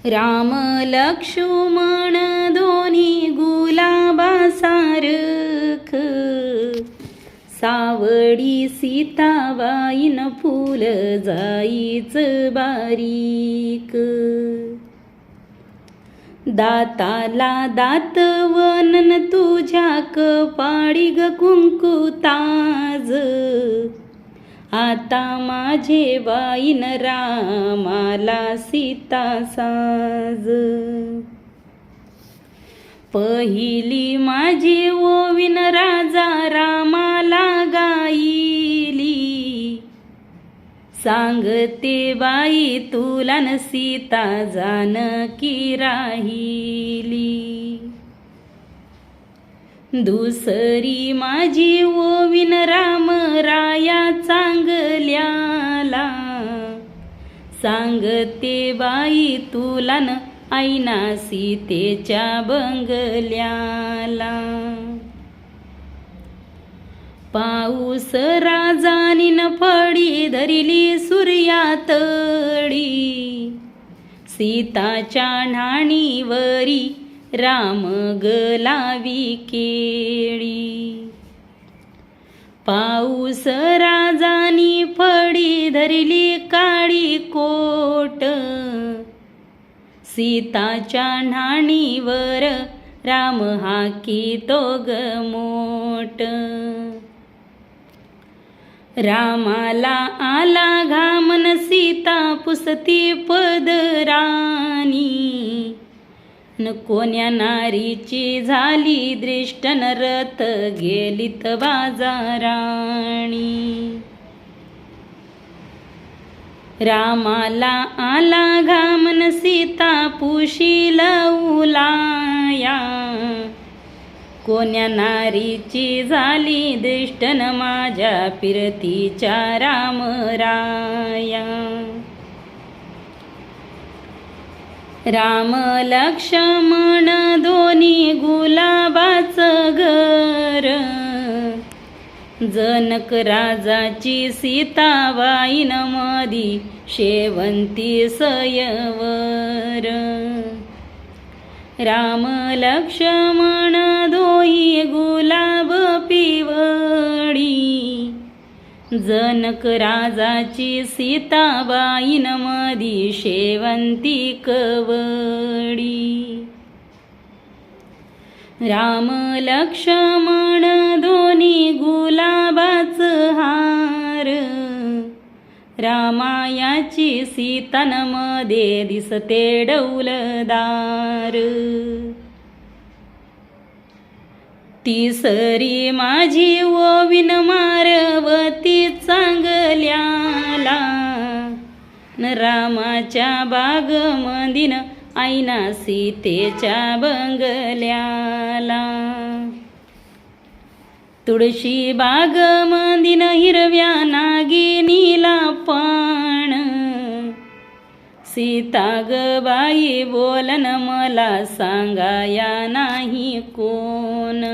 राम लक्ष्मण दोन्ही गुलाबासारख, सावडी सीताबाईन फुल जाईच बारीक. दाताला दात वनन तुझ्या कपाळी ग कुंकू ताज, आता माझे बाईन रामाला सीता साज. पहिली माझी ओवीन राजा रामाला गाईली, सांगते बाई तुला न सीता जानकी राहिली. दुसरी माझी ओवीन राम राया चांगल्याला, सांगते बाई तुला न ऐना सीतेच्या बंगल्याला. पाऊस राजानी न फडी धरिली सूर्यातळी, सीताच्या न्हाणीवरी राम गलावी केळी. पाऊस राजानी फडी धरली काळी कोट, सीताच्या न्हाणीवर राम हाकीतो ग मोट. रामाला आला घामन सीता पुसती पदरानी, न कोण्या नारीची झाली दृष्ट न रथ गेलीत बाजाराणी. रामाला आला घामन सीता पुशील उलाया, कोण्या नारीची झाली दृष्ट न माझ्या फिरतीच्या रामराया. राम लक्ष्मण दोन्ही गुलाबाचं घर, जनक राजाची सीताबाईन मधी शेवंती सयवर. राम लक्ष्मण दोही गुलाब पिवळी, जनक राजाची सीताबाईन मधी शेवंती कवडी. राम लक्ष्मण दोन्ही गुलाबाच हार, रामायाची सीतन मध्ये दिसते डौलदार. तिसरी माझी ओवीन मारवती चांगल्याला, न रामाच्या बाग मंदिन ऐना सीतेच्या बंगल्याला. तुळशी बाग मंदिन हिरव्या नागिनीला पाण, सीता ग बाई बोलन मला सांगाया नाही कोण.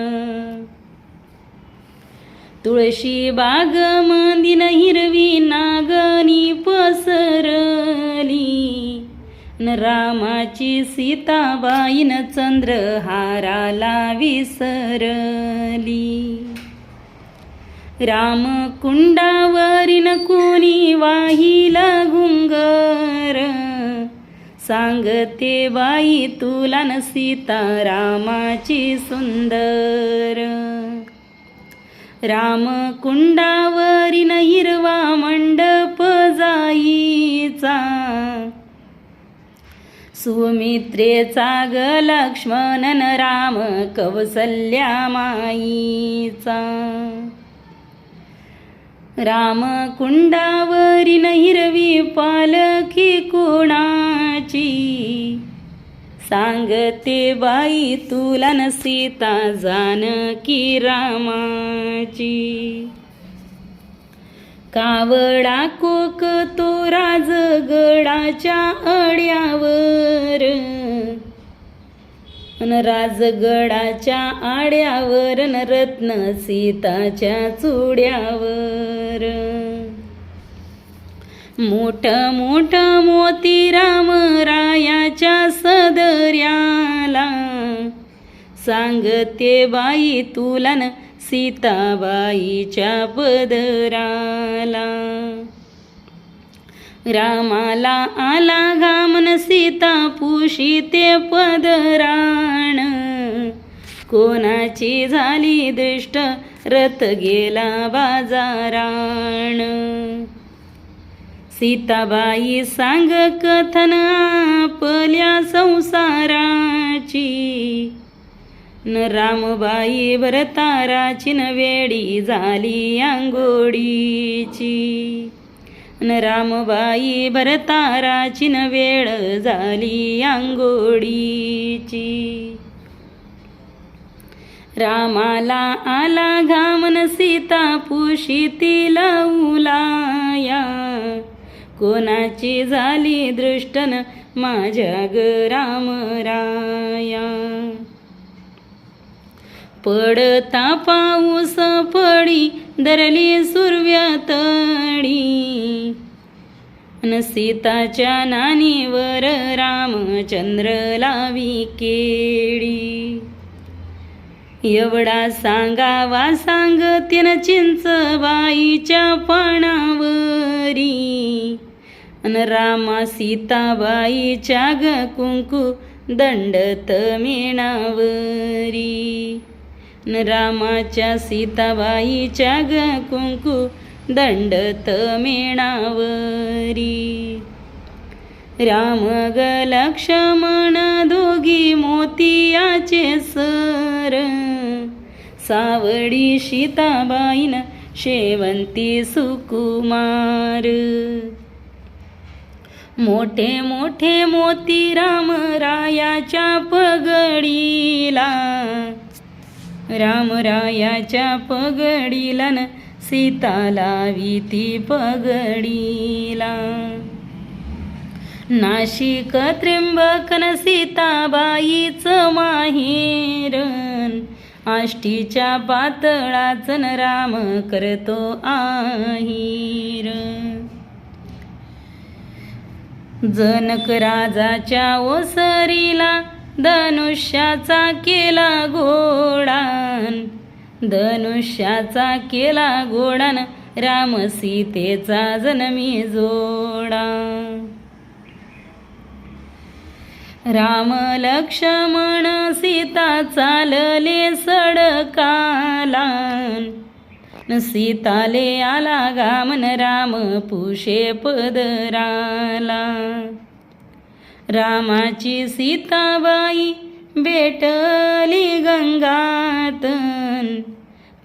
तुळशी बाग मंदिन हिरवी नागनी पसरली, न रामाची सीताबाईन चंद्रहाराला विसरली. राम कुंडावरीन कोणी वाहिल घुंगर, सांगते बाई तुला न सीता रामाची सुंदर. राम कुंडावरीन हिरवा मंडप जाईचा, सुमित्रेचा ग लक्ष्मणन राम कौसल्या माईचा. राम कुंडावरीन हिरवी पालखी कोणाची, सांगते बाई तुला न सीता जानकी रामाची. कावडा कोक तो राजगडाच्या अड्यावर, अन राजगडाच्या आड्यावर न रत्न सीताच्या चुड्यावर. मोठ मोठ मोती राम रायाच्या सदर्याला, सांगते बाई तुला न सीताबाईच्या पदराला. रामाला आला घामन सीता पुशीते पदराण, कोणाची झाली दृष्ट रथ गेला बाजाराण. सीताबाई सांग कथन आपल्या संसाराची, न रामबाई भरताराची न वेडी झाली आंघोळीची. न रामबाई भरताराची न वेळ झाली आंघोळीची. रामाला आला घामन सीता पुशीतील उलाया, कोणाची झाली दृष्टन माझ्या ग रामराया. पडता पाऊस पडी धरली सुरव्यातडी, न सीताच्या नानीवर रामचंद्र लावी केळी. एवढा सांगावा सांगतेन चिंचबाईच्या पानावरी, अन रामा सीताबाईच्या ग कुंकू दंडत मेणावरी. न रामाच्या सीताबाईच्या ग कुंकू दंडत मेणावरी. राम ग लक्ष्मण दोघी मोतियाचे सर, सावडी सीताबाईन शेवंती सुकुमार. मोठे मोठे मोती राम रायाच्या पगडीला, रामरायाच्या पगडीला न सीता लावीती पगडीला. नाशिक त्र्यंबकन सीताबाईचं माहेरन, आष्टीच्या पातळाचन राम करतो आहेर. जनक राजाच्या ओसरीला धनुष्याचा केला घोडान, धनुष्याचा केला घोडान राम सीतेचा जन्मी जोडा. राम लक्ष्मण सीता चालले सडकाला, सीताले आला घामन राम पुशे पदराला. रामाची सीताबाई भेटली गंगातन,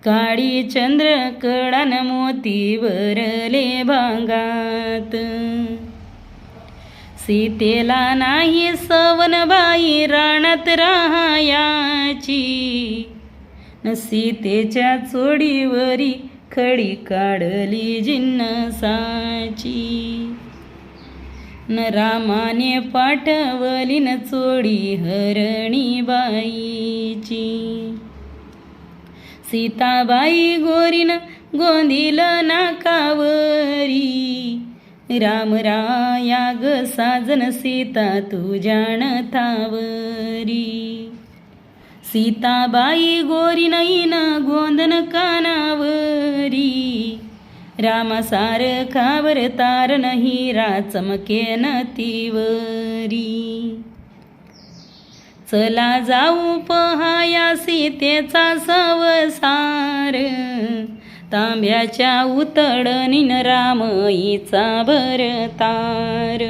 काळी चंद्रकडान मोती भरले भांगात. सीतेला नाही सवनबाई रानात राहायाची, न सीतेच्या चोडीवरी खडी काढली जिन्नसाची. न रामाने पाठवली न चोडी हरणी बाईची. सीताबाई गोरीन गोंदिल नाकावरी, रामराया ग साजन सीता तुझ्या नथावरी. सीताबाई गोरी नईन गोंदन कानावरी, रामासारखा तारण हिरा चमके नतीवरी. चला जाऊ पहाया सीतेचा संसार, तांब्याच्या उतडणीन रामईचा भरतार.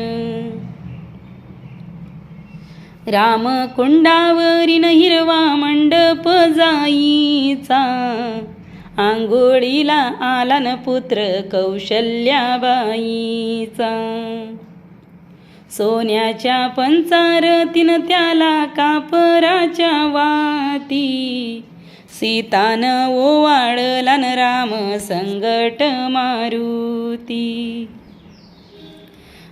राम कुंडावरीन हिरवा मंडप जाईचा, आंघोळीला आला न पुत्र कौशल्याबाईचा. सोन्याच्या पंचारतीन त्याला कापराच्या वाती, सीतान ओवाळला न राम संगट मारुती.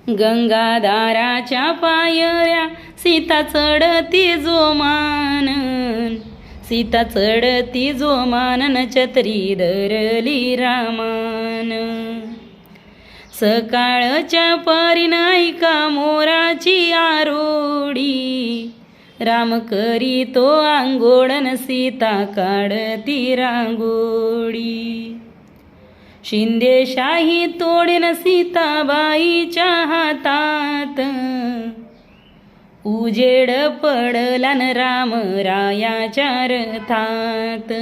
गंगाधाराच्या पायऱ्या सीता चढती जोमानन, सीता चढती जोमानन छत्री धरली रामान. सकाळच्या पारीन ऐका मोराची आरोडी, राम करी तो आंघोळन सीता काढती रांगोळी. शिंदेशाही तोडेन सीताबाईच्या हातात, उजेड पडला न राम रायाच्या रथात.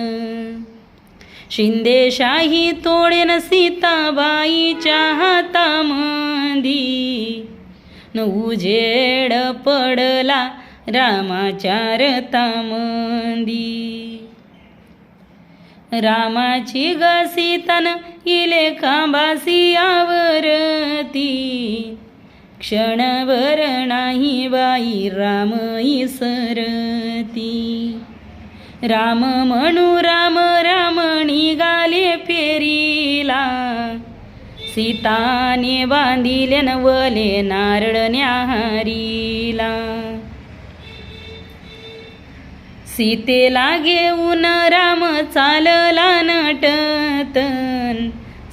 शिंदेशाही तोडेन सीताबाईच्या हातामंदी, न उजेड पडला रामाच्या रथामंदी. रामाची ग सीतान इले खांबासी आवरती, क्षणभर नाही बाई राम इसरती. राम म्हणू राम राम निघाले फेरीला, सीताने बांधिले नवले नारळ न्याहारीला. सीतेला घेऊन राम चालला नटतन,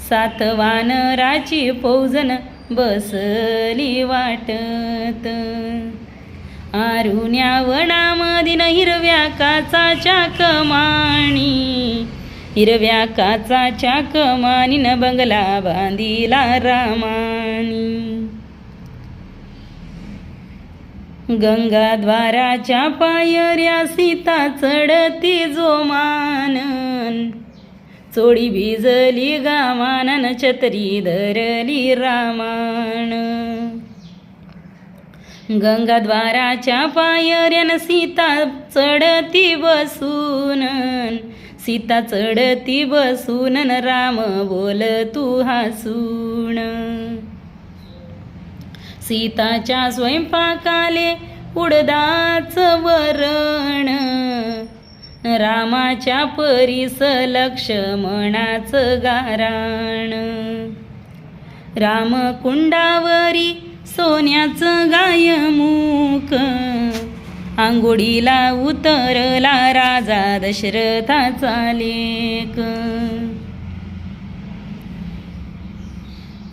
सात वानराची फौजन बसली वाटत. आरुण्या वनामधीन हिरव्या काचाच्या कमानी, हिरव्या काचाच्या कमानीन बंगला बांधिला रामानी. गंगाद्वाराच्या पायऱ्या सीता चढती जोमानन, चोळी भिजली गामानन छत्री धरली रामान. गंगाद्वाराच्या पायऱ्यान सीता चढती बसून, सीता चढती बसून राम बोल तू हसून. सीताच्या स्वयंपाकाले उडदाच वरण, रामाच्या परीस लक्ष्मणाचं गाराण. राम कुंडावरी सोन्याचं गायमुख, आंघोळीला उतरला राजा दशरथाचा लेक.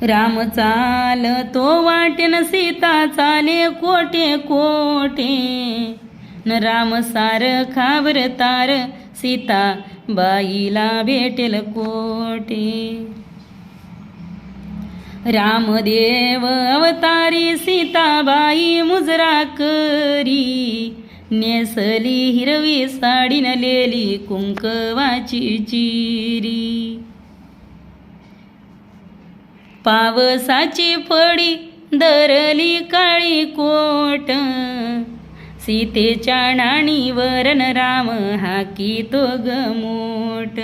राम चालतो वाटेन सीता चाले कोटे कोटे, न राम सारखा तार सीता बाईला भेटेल कोटे. रामदेव अवतारी सीताबाई मुजरा करी, नेसली हिरवी साडी नेली कुंकवाची चिरी. पावसाची फडी धरली काळी कोट, सीतेच्या नाणीवर राम हाकी तो गमोट.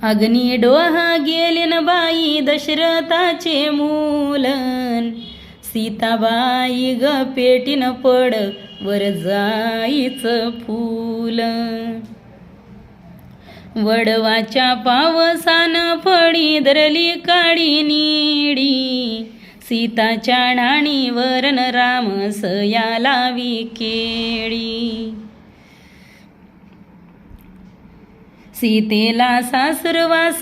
अग्नी डोहा गेले न बाई दशरथाचे मूलन, सीताबाई ग पेटीन पड वर जाईचं फूल. वडवाच्या पावसान फडी धरली काळी निडी, सीताच्या नाणीवर राम सया लावी केळी. सीतेला सासरवास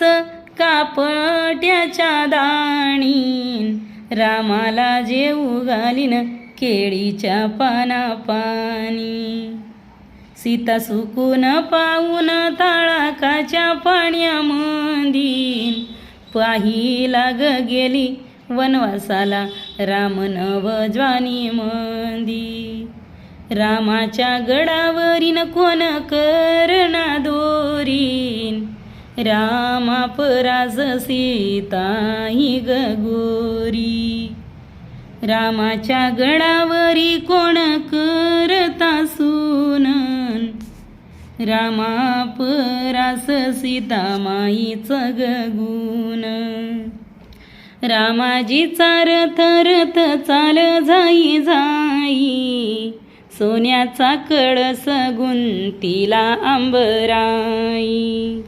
कापट्याच्या दाणीन, रामाला जेऊ घालीन केळीच्या पाना पाणी. सीता सुकून पाहून तळाकाच्या पाण्यामंदी, पाहिला ग गेली वनवासाला राम नवज्वानी मंदी. रामाच्या गडावरीन कोण करणा दोरीन, रामा पराज सीता ही गगोरी. रामाच्या गडावरी कोण करता सुनन, रामा परास सीता माईच गगुण. रामाजीचा रथ रथ चाल जाई जाई, सोन्याचा कळस गुंतीला अंबराई.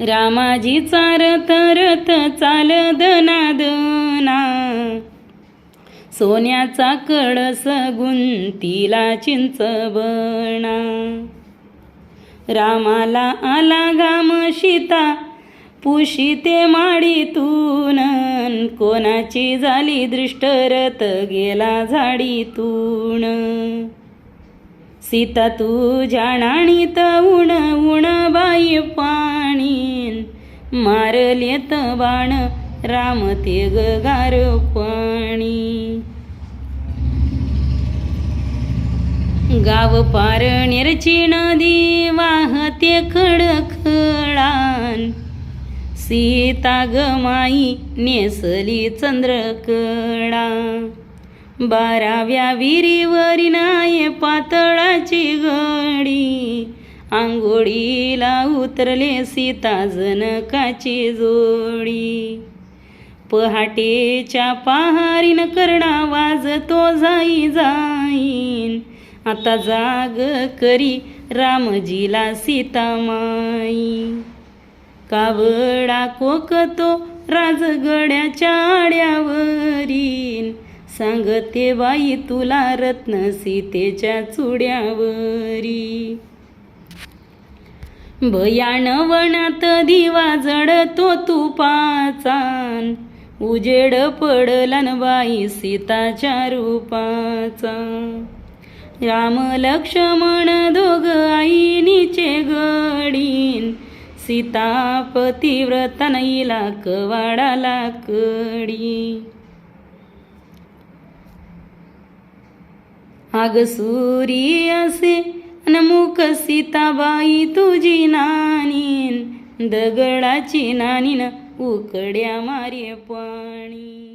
रामाजीचा रथ रथ चाल दना, सोन्याचा कळस गुंतीला चिंचवणा. रामाला आला घाम सीता पुशिते माडीतून कोणाची झाली दृष्टरथ गेला झाडीतून. सीता तुझ्या नाणीत उण उण बाई पाणी मारलेत बाण राम ते गार पाणी. गाव पार नेरची नदी वाहते खडखडान सीता गमाई नेसली चंद्रकडा. 12व्या विहिरीवरी नाये पातळाची गडी आंघोळीला उतरले सीता जनकाची जोडी. पहाटेच्या पहारीन कर्णा वाजतो जाई जाईन आता जाग करी रामजीला सीतामाई. कावडा कोकतो राजगड्याच्या आड्यावरीन सांगते बाई तुला रत्न सीतेच्या चुड्यावरी. भयान वनात दिवा जडतो तुपाचान उजेड पडला न बाई सीताच्या रूपाचा. राम लक्ष्मण दोघ आईनीचे गडीन सीता पतिव्रता नईला कवाडाला कडी. आग सुरी असे नमुख सीताबाई तुझी नानीन दगडाची नानीन उकड्या मारे पाणी.